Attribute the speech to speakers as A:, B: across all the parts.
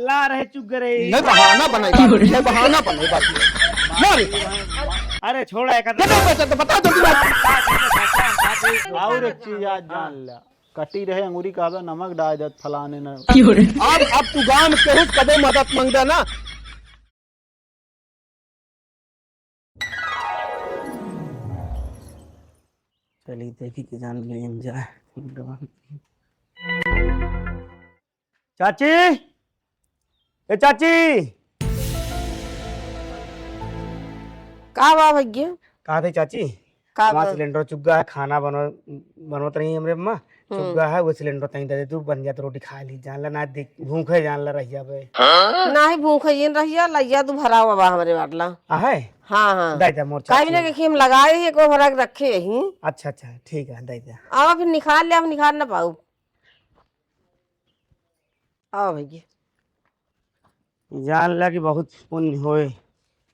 A: ला रहे चुगरे
B: नहीं बहाना बनेगा, नहीं बहाना बनेगा। मार
A: अरे छोड़ा एक
B: नहीं पैसा तो बता दो
C: और एक चीज आज जान ला, कटी रहे अंगूरी कहबे नमक डाल दे फलाने न।
B: अब तू गांव में केहू कदे मदद मांग दे ना।
A: चली देखी कि जान ले जाए। चाची ए चाची
D: का बा भैया?
A: कहा थे चाची?
D: का
A: हमारा सिलेंडर चुग्गा है, खाना बनवत रही हमरे अम्मा। चुग्गा है वो सिलेंडर तहीं दे दे, तू बन जा तो रोटी खा ली। जान ला ना देख भूख है, जान ला रहिया बे
D: नाही भूख है रहिया लइया तू भरा हुआ बा हमरे बाटला।
A: है
D: हाँ हाँ
A: दे दे मोर
D: काहे बिना कि हम लगाए ही को भरा के रखे ही।
A: अच्छा अच्छा ठीक है दे दे।
D: आवा फिर निकाल ले, हम निकाल ना पाऊ। आओ भैया।
A: जान ला कि बहुत पुण्य होए।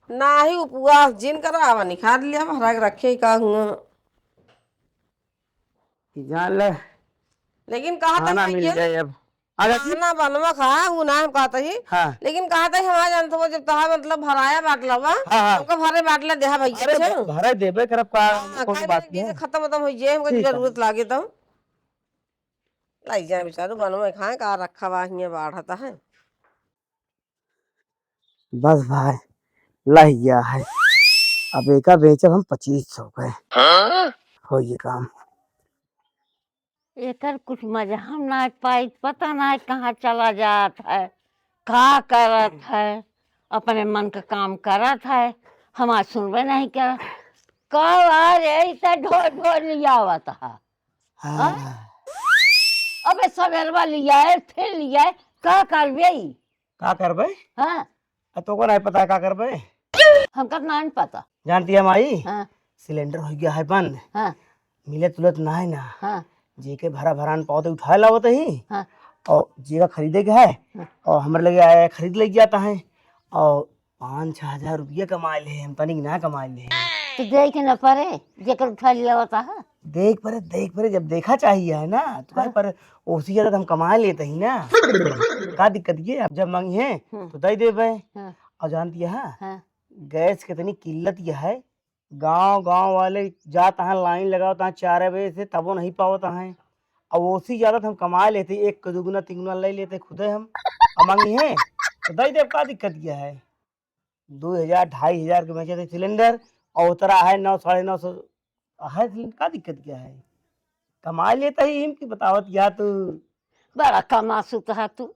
D: नाही उपवास जिन करा आवा निकाल लिया भरा के रखे ही का हुआ।
A: जान ला
D: लेकिन कहा था
A: खाना मिल
D: भैया
A: जाए अब। अगर
D: खाना बनवा खा हूँ ना हम कहते ही।
A: हाँ
D: लेकिन कहा था हमारा जानते हो जब तहा मतलब भराया बाटला बा
A: हाँ।
D: हमको भरे बाटला देहा भैया।
A: अरे भरे देबे करब का कोई बात नहीं है।
D: खत्म हो जाए हमको जरूरत लागे तो लाई जाए बेचारू बनवा खाए का रखा बा हियां बाढ़ता है।
A: बस भाई लहिया है, अब एका बेचब हम 2500 गए हो ये काम।
E: एकर कुछ मजा हम ना पाई, पता ना कहाँ चला जात है, का करत है, अपने मन का काम करत है, हमार सुनबे नहीं कर। कब आ रे ढोर ढोर लिया आवत है।
A: हाँ।
E: अबे सवेरवा लिया है फिर लिया है, का करबे?
A: का करबे?
E: हाँ
A: तो को नहीं पता का करबे?
E: हमका नहीं पता।
A: जानती है माई?
E: हाँ
A: सिलेंडर हो गया है बंद।
E: हाँ
A: मिले तुरंत ना है ना।
E: हाँ
A: जेके भरा भरान पौधे उठाए लावत ही
E: हाँ
A: और जेका खरीदे के है और हमारे लगे आया खरीद ले जाता है और 5-6 हजार रुपया कमा ले हम तनिक ना कमा ले।
E: तो देख न पड़े जेकर उठा लिया होता है।
A: देख परे जब देखा चाहिए है ना तो पर उसी ज्यादा हम कमा लेते ही ना। का दिक्कत ये अब जब मांगी है तो दे देवे। और जानती है गैस कितनी किल्लत यह है, गांव गांव वाले जाता है लाइन लगाओ 4 बजे से तबो नहीं पावता है। और उसी ज्यादा हम कमा लेते, एक का दुगुना तिगुना ले लेते खुदे हम। अब मांगी है तो दे दे, का दिक्कत यह है। 2000-2500 के बेचे थे सिलेंडर और उतरा है 900-950 है सिलेंडर। का दिक्कत क्या है, कमा लेता ही हिम की बतावत या तू
E: बड़ा कमा सुत है तू।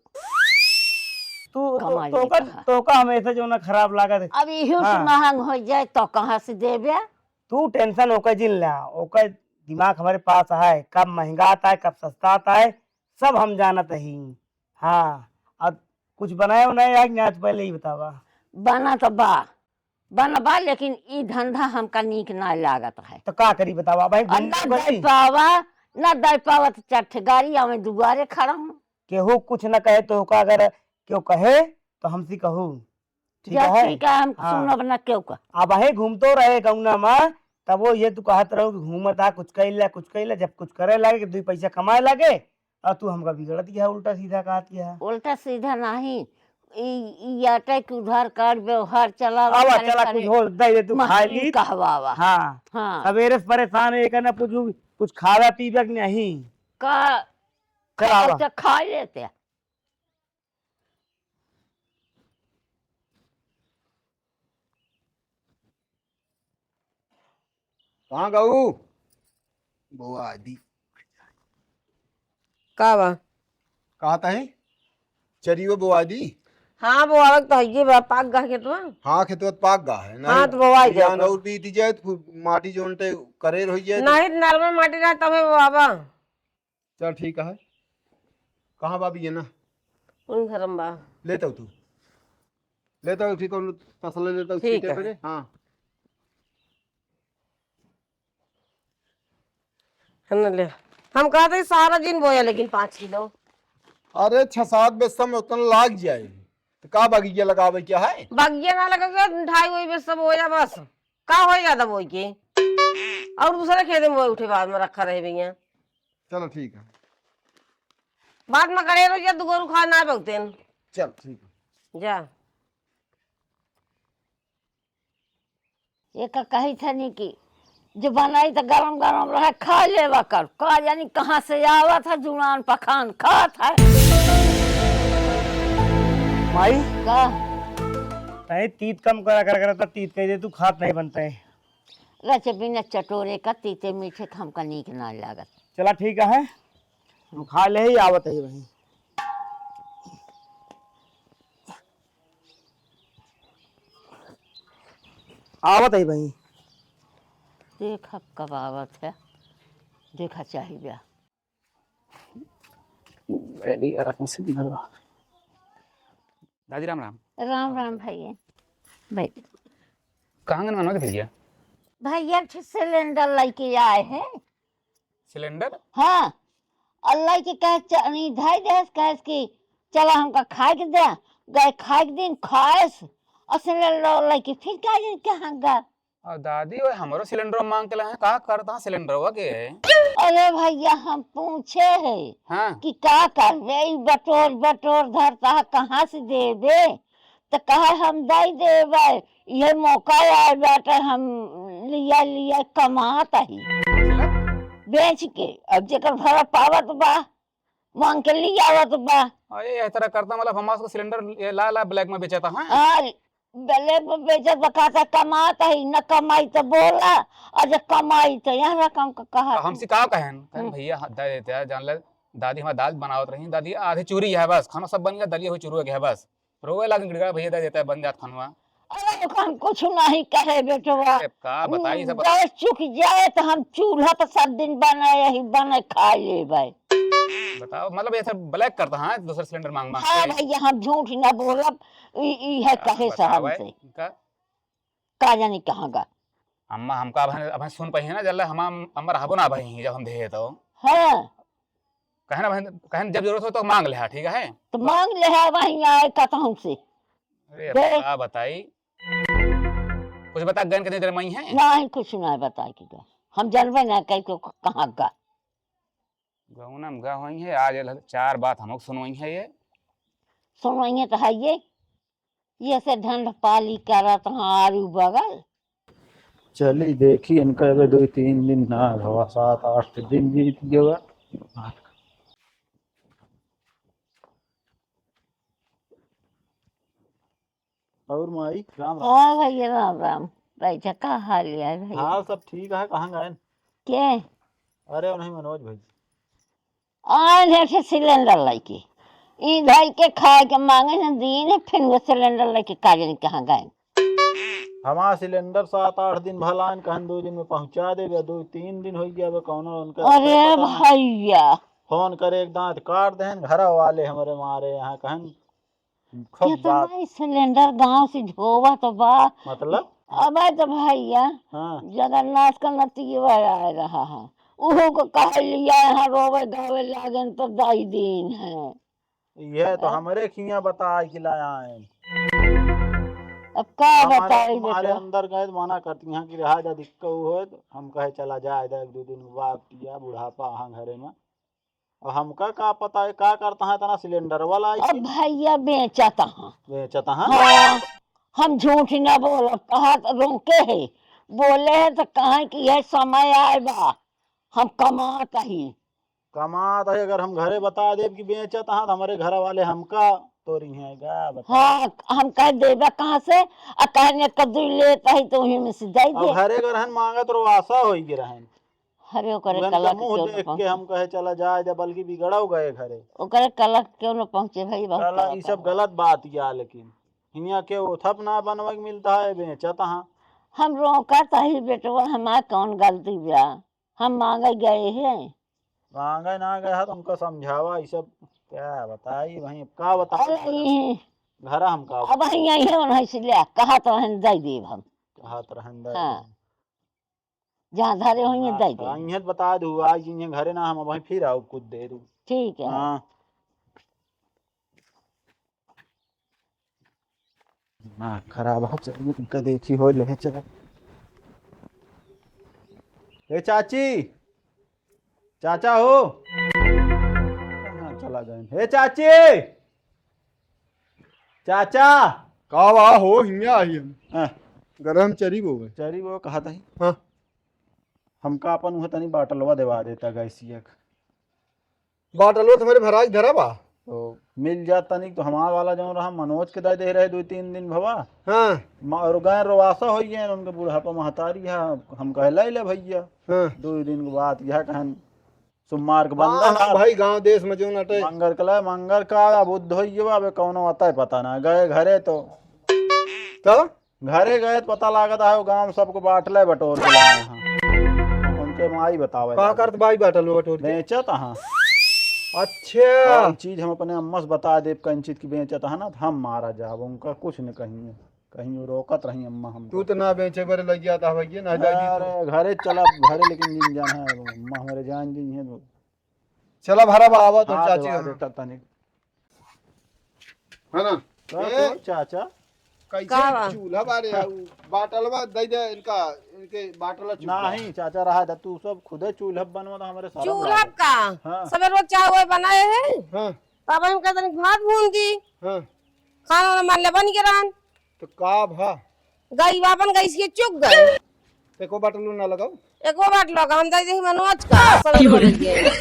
A: तो का हमेशा जो ना खराब लागत है।
E: अब इहो से महंग हो जाए तो कहाँ से देबे?
A: तू टेंशन ओकर जिन ला, ओकर दिमाग हमारे पास है, कब महंगा आता है कब सस्ता आता है सब हम जानत ही। हाँ अब कुछ बनाए बनाए आज ना पहले ही बतावा।
E: बना तो बा लेकिन ई धंधा हमका नीक ना लागत है।
A: तो का करी बतावा भाई?
E: ना दे पावा तो चट्ठ गाड़ी में दुआरे खड़ा हूँ।
A: केहू कुछ न कहे तो का अगर क्यों कहे तो हमसे कहू ठीक है।
E: ठीक है हम सुनब ना क्यों का।
A: अब है घूमतो रहे गौना में तब वो ये तू कहत रहो कि घूमता कुछ कैला जब कुछ करे लगे कि 2 पैसा कमाए लगे और तू हमका बिगड़त है उल्टा सीधा कहती है।
E: उल्टा सीधा नहीं ई आटे के उधार कार्ड व्यवहार चला
A: कुछ हो दे तू खा ली
E: कहवावा।
A: हाँ
E: हाँ
A: सवेरे से परेशान है कहना पूछू कुछ खावा पीवा कि नहीं
E: का खा लेते।
B: कहाँ गऊ बुआ आदि
D: का बा
B: कहा था है चरियो बुआ आदि।
D: हाँ वो आवक तो है बा पाक गा के तो।
B: हाँ खेतवत पाक गा है
D: हाँ तो वो आई जाए
B: और बीती जाए तो माटी जोनते करेर हो जाए
D: नहीं नॉर्मल माटी रहा तब वो आवा।
B: चल ठीक है। कहाँ बाबी है ना
D: उन घरम बा
B: लेता हूँ तू लेता हूँ ठीक है फसल लेता हूँ
D: ठीक है।
B: हाँ
D: है ना ले हम कहते सारा दिन बोया लेकिन 5 किलो।
B: अरे 6-7 बेस्ता में उतना लाग जाए तो का बगीचा लगावे क्या है?
D: बगिया ना लगेगा 2.5 वही में सब हो जा बस का हो ज्यादा बोई के और दूसरे खेत में बोई उठे बाद में रखा रहे भैया।
B: चलो ठीक है।
D: बाद में करे रोज 2 गोरू खा ना बहुते
B: चल ठीक है।
D: जा।
E: एक कही था नहीं कि जो बनाई तो गरम गरम रहे खा लेवा कर का यानी कहाँ से आवा था जुड़ान पखान खा था
A: माई
E: का
A: तय तीत कम करा करता तीत कह दे तू खात नहीं बनता है।
E: रचे बिना चटोरे का तीते मीठे हमका नीक ना लागत।
A: चला ठीक है तू खा ले ही आवत है वही। आवत है वही।
E: देख अब कब आवत है देखा चाहिए।
F: दादी राम राम।
E: राम राम भैया भाई
F: कहाँ गए मनोज भैया?
E: भैया सिलेंडर लेके आए हैं।
F: सिलेंडर?
E: हाँ अल्लाह के कहे नहीं धाई देस कहे कि चला हमका खाए के दे गए खाए के दिन खाएस और सिलेंडर लेके फिर कहाँ गए।
F: और दादी वो हमारो सिलेंडर मांग के लाए कहा करता सिलेंडर हुआ के है?
E: अरे भैया हम पूछे है
F: हाँ
E: कि क्या करबे बटोर बटोर धरता है कहाँ से देबे तो कहे हम दे देबे ये मौका आए बेटा हम लिया लिया कमाता ही बेच के अब जेकर भरा पावत बा मांग के लिया आवत बा।
F: अरे इस तरह करता मतलब हमारे को सिलेंडर ये ला ला ब्लैक में बेचा था। हाँ
E: हाँ ब्लैक में बेचत बकाता कमाता ही न कमाई तो बोला और जब कमाई तो यहाँ रकम का कहा
F: हमसे कहा कहन भैया दे देते हैं जान ले दादी हमारी दाल बनावत रही दादी आधी चूरी है बस खाना सब बन गया दलिया हुई चूरू है बस रोवे लागे गिड़गा भैया दे देता है बन जात खानवा।
E: अरे हम कुछ नहीं कहे बेटवा
F: का बताइए सब
E: गैस चुक जाए तो हम चूल्हा पर सब दिन बनाए ही बने खा ले भाई।
F: बताओ मतलब ऐसा ब्लैक करता है दूसरा सिलेंडर मांग मांग
E: हाँ
F: के।
E: भैया हम झूठ न बोलब है कहे साहब से का जानी कहाँ गा
F: अम्मा हमका अब सुन पाई है ना जल्ला हम अमर हबो ना भाई जब हम दे तो
E: हाँ
F: कहना बहन कहन जब जरूरत हो तो मांग ले हाँ ठीक है
E: तो मांग ले है वहीं आए कहूँ से
F: अरे बता बताई कुछ बता गन कितनी देर में ही है
E: नहीं कुछ नहीं बता कि गा हम जानवे ना कहीं को कहाँ गा
F: गौनम गा हुई है आज 4 बात हम सुनवाई है ये
E: सुनवाइए तो है ये से ढंड पाली करत हाँ आरू बगल
C: चली देखी इनका 2-3 दिन ना हवा 7-8 दिन बीत गया। और माई राम राम।
E: हाँ भैया राम राम भाई का हाल है भैया
C: हाँ सब ठीक है कहाँ गए?
E: के
C: अरे नहीं मनोज भाई
E: आए थे सिलेंडर लेके ई भाई के खाए के मांगे न दिन फिर वो सिलेंडर लेके काजन कहाँ गए।
C: हमारा सिलेंडर 7-8 दिन भला कहन 2 दिन में पहुंचा दे 2-3 दिन हो गया कौन उनका
E: अरे भैया
C: फोन करे एक दांत काट देन घर वाले हमारे मारे यहाँ कहन
E: ये
C: खूब
E: तो
C: बात
E: भाई सिलेंडर गांव से ढोवा तो बा
C: मतलब
E: अब तो भैया
C: हाँ
E: जगन्नाथ का नतीजा आ रहा है उहो को कह लिया यहाँ रोवे गावे लागन तो 2 दिन है
C: ये तो हमारे खिया बता कि लाया है
E: अब का बताई
C: हमारे
E: बेटा
C: अंदर गए तो मना करती हैं कि रहा जा दिक्कत हो तो हम कहे चला जाए 1-2 दिन बाद किया बुढ़ापा हाँ घरे में और हमका का पता है का करता है तना सिलेंडर वाला
E: अब भैया बेचता हाँ
C: बेचता है
E: हाँ हम झूठ न बोल कहा तो रोके है बोले है तो कहा कि यह समय आए बा हम कमाता ही
C: कमात है अगर हम घरे बता दे कि बेचता है तो हमारे घर वाले हमका तोरी है गा बता
E: हाँ हम कह देबा कहाँ से और कहने कद्दू लेता ही तो वही में से दे
C: अब
E: दे
C: घरे रहन मांगे तो आशा होई के रहन
E: हरे ओकरे
C: उनका
E: कलक
C: मुंह
E: क्यों
C: देख
E: न
C: के हम कहे चला जाए जब बल्कि बिगड़ाओ गए घरे
E: ओकरे कलक क्यों न पहुँचे भाई
C: चला ये सब गलत बात या लेकिन हिया के वो थप ना बनवा के मिलता है बेचता है
E: हम रोका ही बेटवा हमारा कौन गलती बा हम मांगे गए हैं
C: मांगे ना गया तो उनको समझावा ये सब क्या बताई वही का बता
E: अरे
C: घर हम का
E: अब यही है उन्हें से ले कहा तो हम दे देब हम
C: हाथ रहन दे
E: हाँ जहाँ धरे होंगे दे दे
C: इन्हें बता दू आज इन्हें घरे ना हम वहीं फिर आओ कुछ देर
E: ठीक है
C: हाँ ना खराब है चलिए तुमका देखी हो ले चला ए चाची चाचा हो कहाँ चला गए हे चाची चाचा
B: का बा हो हिया आई हम
C: हाँ,
B: गरम चरी वो
C: चरी वो कहा था
B: हाँ
C: हमका अपन उहे तनी बाटलवा देवा देता गैसिया का।
B: बाटलो तुम्हारे भराई धरा बा
C: तो मिल जाता नहीं तो हमारा वाला जो रहा मनोज के दे रहे 2-3 दिन भवा
B: हाँ
C: और गाय रोवासा हो गए उनके बुढ़ापा महतारी है हम कह ले भैया
B: हाँ
C: 2 दिन के बाद यह कहन सोमवार के
B: हाँ,
C: बंदा
B: भाई गांव देश में जो नटे
C: मंगर कला मंगर का बुद्ध हो अब कौनो आता है पता ना गए घरे तो घरे गए तो पता लागत है गांव सबको बाटले बटोर के लाए हैं। उनके माई बतावे
B: का करत भाई बाटलो बटोर के?
C: बेचत हाँ
B: अच्छा
C: चीज हम अपने अम्मा से बता दे कंचित की बेचत है ना तो हम मारा जाब उनका कुछ न कहीं कहीं वो रोकत रही अम्मा हम
B: तू तो ना बेचे बर लग गया था भैया ना जागी
C: अरे घरे चला घरे लेकिन जिन जान है अम्मा हमारे जान जी है तो
B: चला भरा बाबा तो
C: हाँ,
B: चाची
C: दवा
B: हम।
C: देता तनिक
B: है ना
C: का
B: ए,
C: तो चाचा
D: का बा?
B: कैसे चूल्हा बारे बाटलवा दे दे इनके बाटला
C: नहीं चाचा रहा था तू सब खुदे चूल्हा बनवा तो हमारे सारा
D: चूल्हा का
C: हाँ।
D: सब रोज चाय वाय बनाए हैं
B: हाँ
D: तब हम कहते भात भून दी
B: हाँ
D: खाना वाना मान ले बन के रहन
B: तो का भा
D: गई बापन गई इसके चुक गए
B: देखो बाटलो ना लगाओ
D: एको बात लगा हम दे दे मनोज का सब बोल दिए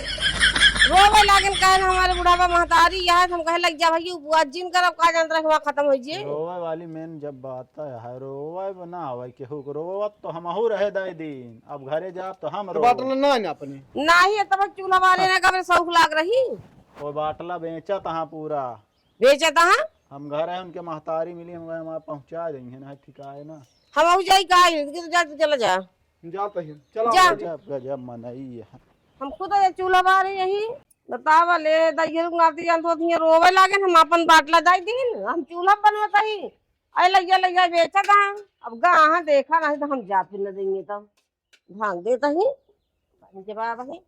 D: रोवे लागन कहन हमारे बुढ़ापा महतारी यह हम कहे लग जा भाई बुआ जिन करब का जंत्र हुआ खत्म हो जे
C: रोवे वाली मेन जब बात है रोवे ना होवे केहू को रोवत तो हमहू रहे दाई दिन अब घरे जाब तो हम
B: तो बाटलो ना है ना अपने
D: नहीं तब चूल्हा वाले ने कब शौक लाग रही
C: वो बाटला बेचत हाँ पूरा
D: बेचत हाँ
C: हम घर है उनके महतारी मिली हम वहाँ पहुँचा देंगे ना ठिकाए ना
D: हम हो जाई का तो जा तू चला जा
B: जाते हैं चलो
D: जा।
C: गजब गजब मनई है
D: हम खुद ये चूल्हा बारे यही बतावा ले दइये नाती जान तो थिए रोवे लागे हम अपन बाटला दाई दिन हम चूल्हा बनवत ही आई लइया बेचा का अब गाहां देखा नहीं तो हम जा फिर न देंगे तब भांग देता ही जवाब है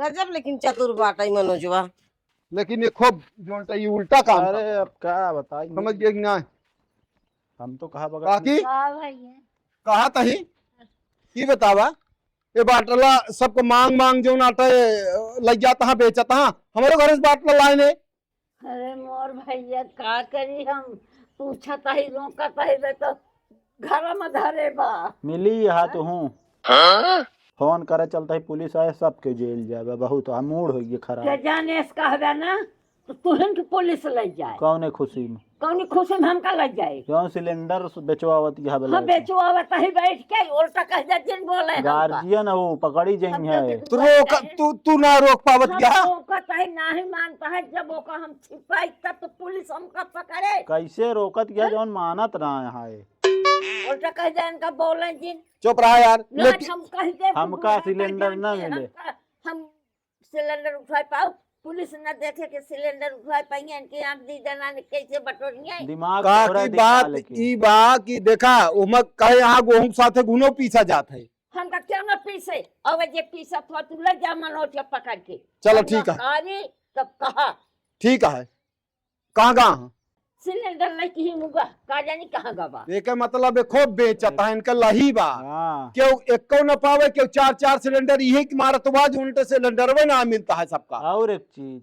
D: गजब लेकिन चतुर बाटा मनोजवा
B: लेकिन ये खूब जोनटा ये उल्टा काम था।
C: अरे अब क्या बताइए
B: समझ गए कि ना
C: हम तो कहा बगल
B: काकी
E: का भैया
B: कहा था ही ये बतावा ये बाटला सबको मांग मांग जो नाटे लग जाता है बेचता है हमारे घर से बाटला लाए ने
E: अरे मोर भैया का करी हम पूछता ही रोकता ही तो घर में धरे बा
C: मिली है तो हूँ फोन करे चलता है पुलिस आए सबके जेल जाए बहुत मूड हो गया
E: के
C: खराब
E: जाने से कहबे ना तो तुहन के पुलिस ले जाए
C: कौन है खुशी में
E: कौन खुशी में हमका लग जाए
C: क्यों सिलेंडर बेचवावत यहाँ
E: हम बेचो आवत ही बैठ के उल्टा कह देते बोले हमका।
C: गार्जियन वो पकड़ी जाएंगे है
B: तू रोक तू ना रोक पावत
E: हम
B: क्या
E: रोकता ही नहीं मानता है जब ओका हम छिपाई तब तो पुलिस हमका पकड़े
C: कैसे रोकत गया जौन मानत रहा यहाँ है
E: उल्टा कह दे इनका बोले जिन
B: चुप रहा यार
E: ना हम कह दे
C: हमका सिलेंडर ना मिले
E: हम सिलेंडर उठा पाओ पुलिस न देखे के सिलेंडर उठा पाएंगे इनके आंख दी देना कैसे बटोरिए
C: दिमाग
B: का
C: थोड़ा
B: की
C: दिखा
B: बात
C: लेकिन।
B: ई बा की देखा उमक कहे यहाँ गेहूं साथे गुनो पीछा जात है
E: हमका क्यों न पीसे और जे पीसा थो तू ले जा मनोज के पकड़ के
B: चलो ठीक है
E: अरे तब कहा
B: ठीक है कहाँ कहाँ
E: सिलेंडर लेके ही मुगा का जानी कहाँ गवा
B: एक मतलब खूब बेचता है इनका लही बा
C: हाँ
B: क्यों एक न पावे क्यों 4-4 सिलेंडर यही की मारत बाद उल्टे सिलेंडर में ना मिलता है सबका
C: और एक चीज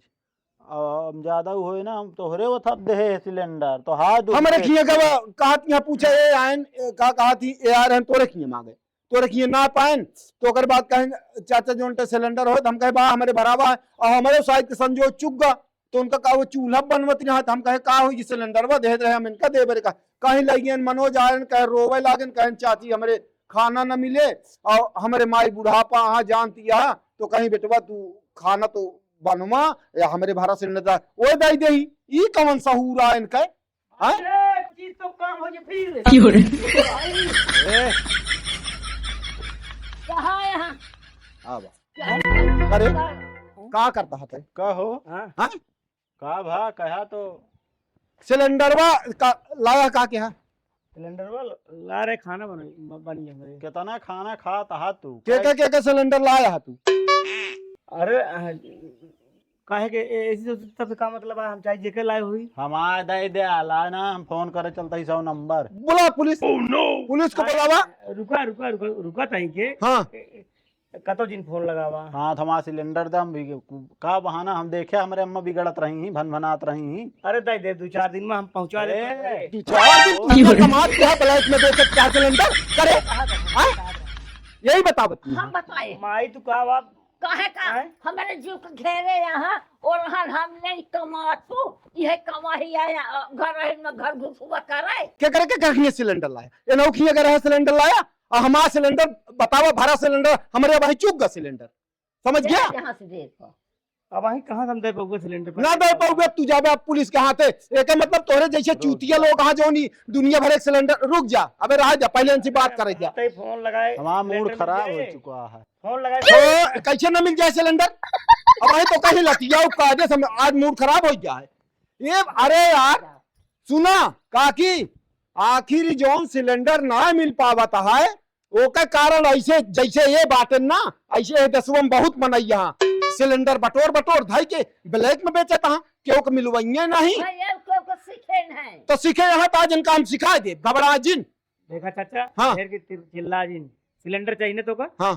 C: हम ज्यादा हुए ना हम तोहरे वो थप दे है सिलेंडर तो हाथ
B: हमारे खिए कहा यहाँ पूछे ए आयन का कहा थी ए आ रहे तोरे खिए मांगे तोरे खिए ना पाएन तो अगर बात कहें चाचा जो उल्टे सिलेंडर हो तो हम कहे बा हमारे भरावा है और हमारे शायद के संजोग चुक गा तो उनका कहा वो चूल्हा बनवत नहीं हम कहे का हो ये सिलेंडर वा दे रहे हम इनका दे बरे का कहीं लगियन मनोज आयन कहे रोवे लागन कहें चाची हमारे खाना न मिले और हमारे माई बुढ़ापा यहाँ जानती है तो कहीं बेटवा तू खाना तो बनवा या हमारे भारत सिलेंडर वो दाई दे ई कौन सहूर आ इनका हैं
A: चीज तो काम हो जे फिर
E: कहा यहाँ
B: अरे का करता है
C: कहो
B: हाँ?
C: का भा कहा तो
B: सिलेंडर का लाया का क्या
A: सिलेंडर ला रहे खाना बनी हमारे
C: कितना खाना खा तहा तू
B: के सिलेंडर लाया है तू
A: अरे काहे के ऐसी तो तब का मतलब है हम चाहे जेके लाए हुई
C: हमारा दे दे आला ना हम फोन करे चलता ही 100 नंबर
B: बुला पुलिस पुलिस को बुलावा
A: रुका रुका रुका रुका ताई के
B: हाँ
A: कतो जिन फोन लगावा
C: हाँ हमारा सिलेंडर दम भी का बहाना हम देखे हमारे अम्मा बिगड़त रही भन भनात रही।
A: अरे दाई दे 2-4 दिन में हम पहुंचा देते।
B: 2-4 दिन तुमने कमाल किया ब्लैक में बेच क्या सिलेंडर करे हाँ? यही बता बती
E: हम बताए
A: माई तू का बाप
E: काहे का हमारे जीव के घेरे यहाँ और हम नहीं कमा तू यह कमा ही आया घर रहे में घर घुसुआ करे
B: क्या करे के कखनी सिलेंडर लाया ये नौखी अगर है सिलेंडर लाया और हमारा सिलेंडर बतावा भरा सिलेंडर हमारे भाई चुक गया सिलेंडर समझ गया।
E: यहाँ से देखो
A: अब वहीं कहाँ हम दे पाऊंगे सिलेंडर पर?
B: ना दे पाओगे तू जाबे अब पुलिस के हाथे एक मतलब तोरे जैसे चूतिया लोग कहाँ जो नहीं दुनिया भर एक सिलेंडर रुक जा अबे रह जा पहले इनसे बात करे जा
A: तई फोन लगाए
C: हमारा मूड
A: सिलेंडर
C: खराब
A: मिल
C: हो
A: जाए।
C: चुका है।
A: फोन लगाए
B: तो कैसे न मिल जाए सिलेंडर अब वही तो कहीं लतिया कायदे से आज मूड खराब हो गया है ये अरे यार सुना काकी आखिर जोन सिलेंडर ना मिल पावता है ओका कारण ऐसे जैसे ये बात ना ऐसे दसवा में बहुत मनई यहाँ सिलेंडर बटोर बटोर धाई के ब्लैक में बेचता है क्यों को मिलवाइए नहीं
E: को सीखे नहीं
B: तो सीखे यहाँ तो आज इनका हम सिखा दे घबरा जिन
A: देखा चाचा
B: हाँ।
A: ढेर की चिल्ला जिन सिलेंडर चाहिए ना तो का
B: हाँ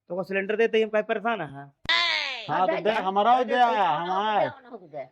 A: तो को सिलेंडर देते हम कहीं परेशान है
C: हाँ तो दे हमारा हो जाए हमारे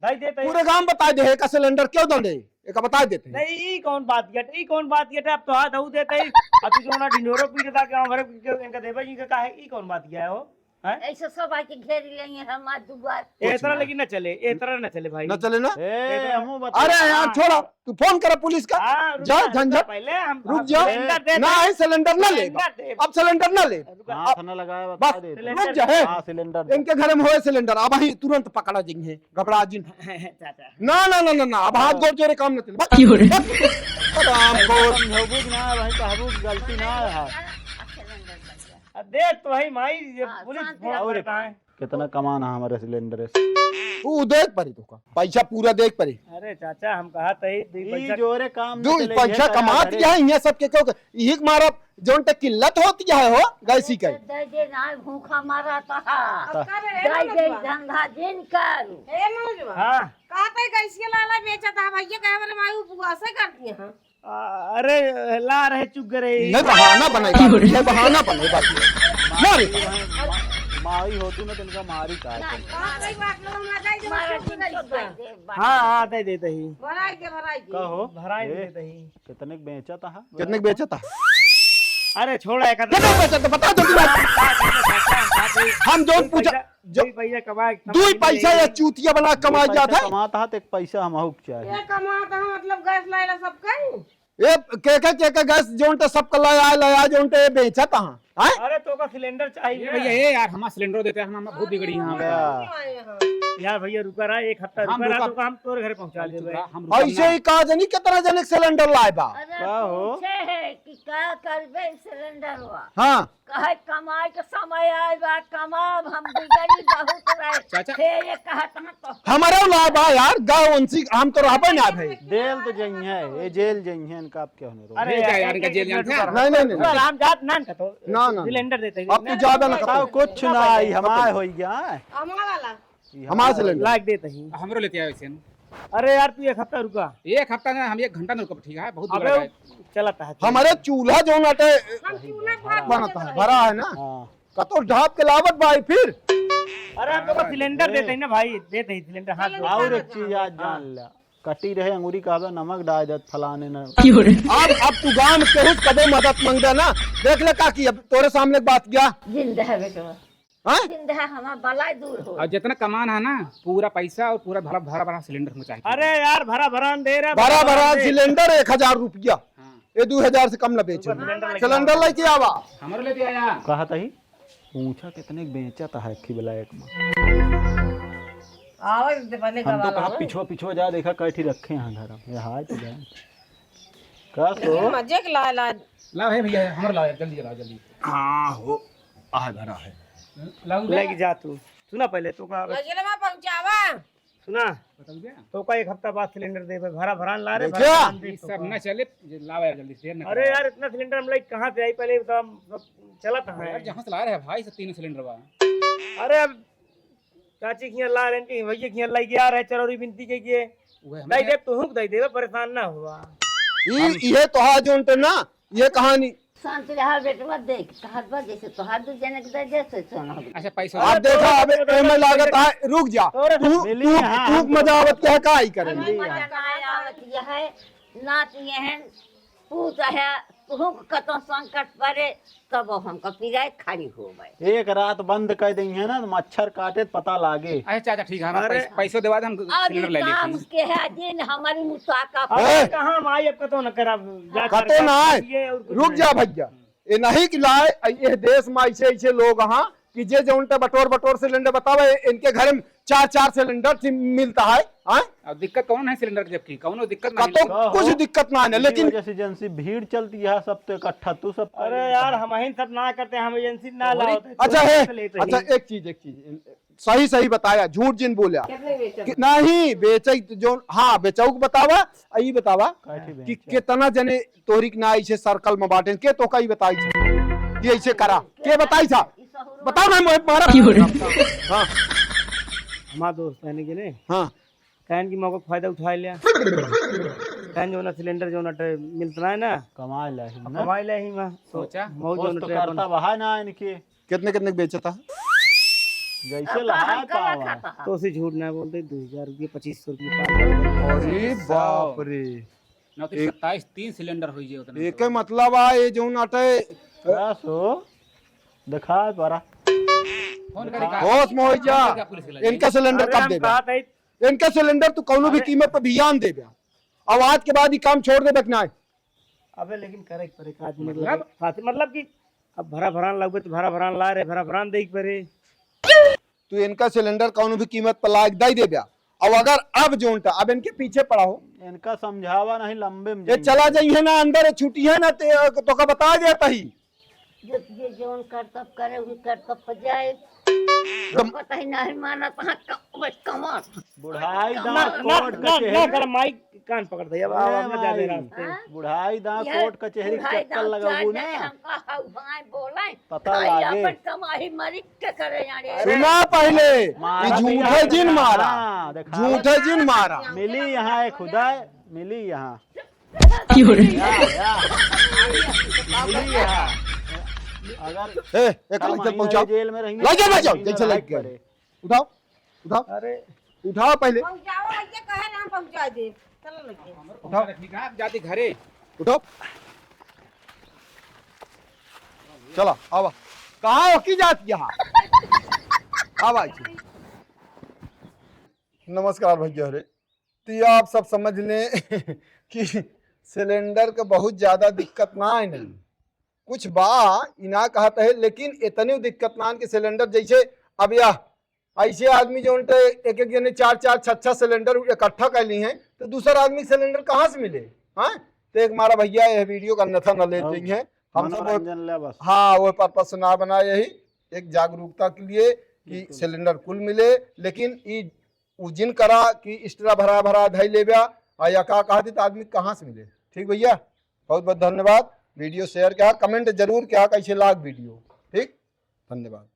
A: भाई देते
B: पूरे गांव बता दे का सिलेंडर क्यों दे एक बता देते हैं।
A: नहीं ई कौन बात किया ई कौन बात किया अब तो हाथ हु देते अब तू जो ना ढिंडोरो पी देता के हमारे इनका देवा जी का काहे ई कौन बात किया है वो हैं
E: ऐसे सब आके घेर लेंगे हम आज दुबार
A: ए तरह लेकिन ना चले ए तरह ना चले भाई
B: न चले ना
C: ए हमू बता
B: अरे यार छोड़ो तू फोन कर पुलिस का
A: हाँ, रुक
B: जा
A: जा,
B: झंझट
A: पहले हम
B: रुक जा
A: सिलेंडर दे
B: ना है सिलेंडर ना ले
A: सिलेंडर दे।
B: अब सिलेंडर ना ले
C: हाथ न लगाया बता
B: बस
C: दे
A: सिलेंडर
B: रुक जा है
C: हाँ सिलेंडर दे।
B: इनके घर में होए सिलेंडर अब ही तुरंत पकड़ा जिंगे घबरा जिन
A: चाचा
B: ना ना ना ना ना अब हाथ गोड़ जोरे काम न चले राम को
C: समझौबू ना भाई कहबू गलती ना है।
A: अब देख तो भाई माई ये
E: हाँ,
A: पुलिस
E: शांति
A: फोन
C: और
A: करता है
C: कितना कमाना है हमारे सिलेंडर से।
B: तू देख परी तुका पैसा पूरा देख परी
A: अरे चाचा हम कहा तई दू
C: ई
A: पैसा
C: जोरे काम
B: दू पैसा कमा दिया है यहाँ सबके क्यों यही मारा जोन तक किल्लत होती है हो गैसी का
E: दे दे ना भूखा मारा था
D: अब का रे
E: दे दे धंधा जिन कर
D: ए मनोजवा
A: हाँ
D: का तई कैसे लाला बेचा था भैया कहे वाले माई उपवास करती है
A: अरे ला रहे चुग रहे
B: नहीं बहाना बनेगा नहीं बहाना बनेगा मारे
C: मारी होती ना तिनका मारी का
D: का तई बात लोग ना जाई
E: मारा
D: जब
E: जिन सब
D: कैसे
E: दे
A: हाँ हाँ दे देते ही
D: भराई के
C: कहो
A: भराई
C: ए,
A: देते ही
C: कितने के बेचा था
B: कितने का बेचा था
A: अरे छोड़ा एक
B: कितने का बेचा था बता दो हम जोन पूछा
A: जो पैसा कमाए
B: दू पैसा या चूतिया बना कमा जाता है
C: कमाता है तो एक पैसा हम चाहिए।
D: ये कमाता है मतलब गैस लाइला सब कहीं
B: ये के गैस जोन तो सबका लाया जोन तो बेचा था हैं
A: अरे तो का सिलेंडर चाहिए
F: भैया ये यार हमारा सिलेंडर देते हैं हम बहुत बिगड़ी यहाँ
A: यार भैया रुका रहा एक हफ्ता
F: हम
A: रुका रहा
F: रुका-
A: तो हम तोरे घर पहुंचा देबे
F: हम
B: ऐसे ही कहा जानी कितना जने सिलेंडर लाए बा
E: अरे
C: क्या हो?
E: पूछे है कि क्या करबे सिलेंडर हुआ
B: हाँ
E: कहे कमाए के समय आए बा कमाब हम बिगड़ी बहुत रहे
F: चाचा।
E: फिर ये कहत हम तो
B: हमारा लाए बा यार गाँव उनसी हम तो रहबे ना भाई
C: जेल तो जई है ये जेल जई है इनका आप क्या होने रो
A: अरे
F: क्या यार,
A: एक-
F: इनका
A: एक
F: जेल
A: मिनट
F: जाना
A: रुका
F: है?
A: रहा।
B: नहीं
A: पूरा राम जात ना का तो
B: ना, ना।
A: सिलेंडर देते ही।
B: अब तू ज्यादा ना
C: बताओ कुछ ना आई हमारे हो गया
D: हमारा वाला
B: हमारा सिलेंडर
A: लाइक देते ही
F: हमरो लेते आए वैसे
A: अरे यार तू एक हफ्ता रुका
F: एक हफ्ता ना हम 1 घंटा में रुका ठीक है बहुत
A: अबे
F: बिगड़ गए।
A: चलता है
B: हमारे चूल्हा जो नाटे
D: हम चूल्हा पर
B: बनता है भरा है ना
C: हाँ
B: कतो ढाप के लावत भाई फिर
A: अरे हम तो का सिलेंडर देते ही ना भाई देते ही सिलेंडर हाथ दो।
C: और एक चीज आज जान लिया कटी रहे अंगूरी कहबे नमक डाल दे फलाने न
B: अब तू गांव में केहू कदे मदद मांगदा ना देख ले का की अब तोरे सामने एक बात किया
E: जिंदा है बेटा
B: हैं
E: जिंदा है हमारा बलाई दूर हो
F: और जितना कमाना है ना पूरा पैसा और पूरा भरा भरा भरा सिलेंडर हमें चाहिए।
A: अरे यार भरा भरा दे रहा
B: भरा भरा सिलेंडर 1000 रुपया
F: हाँ।
B: ये 2000 से कम न बेचे सिलेंडर लेके आवा
F: हमरो लेते आया
C: कहा था ही पूछा कितने के बेचा था है ब्लैक में
D: आवाज दे बने का
C: हम तो
D: वाला
C: कहा पिछो पिछो जा देखा कैठी रखे हैं घर में ये हाय तो जाए का सो
D: मजे के लाला
F: लाओ है भैया हमरो लाओ यार, जल्दी लाओ जल्दी
B: हां हो आ भरा है
F: लाओ
A: लेके जा तू सुना पहले तो का
D: लजलवा पहुंचावा
A: सुना
F: बता दिया
A: तो का एक हफ्ता बाद सिलेंडर दे भरा भरा ला रहे
B: देखिया?
A: भरा भरान दे
F: ये
A: तो
F: सब
A: का।
F: ना चले लाओ यार जल्दी देर ना
A: अरे यार इतना सिलेंडर हम लाइक कहाँ से आई पहले तो हम सब चलत
F: करो।
A: है
F: यार जहाँ से ला रहे हैं भाई सब 3 सिलेंडर बा
A: अरे अब चाची की ला रहे हैं भैया की लाई के आ रहे चरौरी बिनती के किए
F: वो है
A: दई
F: हमें
A: दे तो हुक दई देवे परेशान ना हुआ
B: ये तो हा जोन ते ना ये कहानी
E: शांत रहा बेटवा देख तहार बा जैसे तोहार दू जने के जैसे सोना
F: अच्छा पैसा
B: अब देखा अब एमे लागत है रुक जा तू
C: मिली हाँ,
B: तू मजा आवत के का ही करे
E: हमें मजा ना आवत यह है नाच यहन पूत है तू कतो संकट पड़े तब हमका पिराए खड़ी हो गए
C: एक रात बंद कर देंगे है ना तो मच्छर काटे तो पता लागे।
F: अच्छा चाचा ठीक है हम पैसों देवा दे हम सिलेंडर ले
E: काम
F: लेते
E: के है दिन हमारी मुसाका
B: ए,
A: कहाँ माई अब कतो न करा
B: कतो ना है रुक जा भैया ये नहीं कि लाए ये देश में ऐसे लोग हाँ कि जे जो उनका बटोर सिलेंडर बतावे इनके घर में 4 सिलेंडर मिलता है हाँ?
F: और दिक्कत कौन है सिलेंडर की जबकि कौनो दिक्कत
B: का
F: नहीं
B: तो कुछ दिक्कत ना है लेकिन
C: जैसे एजेंसी भीड़ चलती है सब तो इकट्ठा तू सब
A: अरे यार हम ही सब ना करते हम एजेंसी ना लाओ
B: अच्छा है अच्छा एक चीज सही बताया झूठ जिन बोलिया नहीं बेचे जो हाँ बेचाऊ को बतावा यही बतावा कि कितना जने तोहरी ना ऐसे सर्कल में बांटे के तो कई बताई कि ऐसे करा के बताई था बताओ ना मारा हाँ
A: हमारा दोस्त कहने के ने
B: हाँ
A: कहन की मौका फायदा उठा लिया कहन जो ना सिलेंडर जो ना मिलता है ना
C: कमा ले
A: कमाई ले ही मां
F: सोचा
A: मौज जो
C: तो करता वहा ना इनके
B: कितने बेचा था
C: जैसे लहा पावा
A: तो उसे झूठ ना बोलते 2000 रुपये 2500 रुपये
B: अरे बाप रे
F: 27 3 सिलेंडर होई जे उतना
B: एक मतलब आ ये जो नाटे
C: बस हो दिखा परा
F: फोन करी का
B: होश में हो जा
F: पुलिस के लगे
B: इनका सिलेंडर कब देगा
A: बात है
B: इनका सिलेंडर तू कौनो भी कीमत पर भियान दे गया अब आज के बाद ही काम छोड़ दे बकना है
A: अबे लेकिन करे पर एक आदमी मतलब कि अब भरा भरान लगबे तो भरा भरान ला रे भरा भरान देख परे
B: तू इनका सिलेंडर कौनो भी कीमत पर लायक दे दे गया अब अगर अब जोनटा अब इनके पीछे पड़ा हो
C: इनका समझावा नहीं लंबे में
B: ये चला जाइए ना अंदर छुट्टी है ना तो का बता देता ही
E: ये जोन कर्तव्य करे हुई कर्तव्य पर जाए पता ही नहीं माना बस कमर
C: बुढ़ाई
A: ना
C: दांत
A: ना
C: कोट
A: ना
C: कचहरी
A: कर माइक कान पकड़ दे अब आवाज ना जादे रास्ते
C: बुढ़ाई दांत कोट कचहरी के चक्कर लगाबू ना
E: हमका हाउ भाई बोले
C: पता लागे
E: अपन कमाई मरी के करे यानी
B: सुना पहले ये झूठे जिन मारा
C: हाँ, दिखा।
B: झूठे जिन मारा
C: मिली यहाँ एक खुदा मिली यहाँ मिली यहाँ अगर
B: ए एक लग पहुंचाओ
C: जेल में रहेंगे
B: ले जाओ जैसे लग गए उठाओ उठाओ
A: अरे
B: उठाओ पहले
D: पहुंचाओ ये कहे ना पहुंचा दे चलो लगे
B: उठाओ
F: ठीक है जाती घरे
B: उठाओ चलो आवा कहाँ हो की जाती यहाँ आवा नमस्कार भैया रे तो आप सब समझ लें कि सिलेंडर का बहुत ज्यादा दिक्कत ना है नहीं कुछ बा इना कहते है लेकिन इतनी दिक्कत ना कि सिलेंडर जैसे अब या ऐसे आदमी जो उनके एक जने 4 6 सिलेंडर इकट्ठा कर ली हैं तो दूसरा आदमी सिलेंडर कहाँ से मिले हाँ तो एक हमारा भैया यह वीडियो का अन्यथा न लेते हैं हम सब
C: मनोरंजन ले बस
B: हाँ वो पर्पज से ना बना यही एक जागरूकता के लिए कि सिलेंडर कुल मिले लेकिन ई जिन करा कि एक्स्ट्रा भरा धई ले या कहा थी तो आदमी कहाँ से मिले। ठीक भैया बहुत बहुत धन्यवाद। वीडियो शेयर किया कमेंट जरूर किया कैसे लाग वीडियो। ठीक धन्यवाद।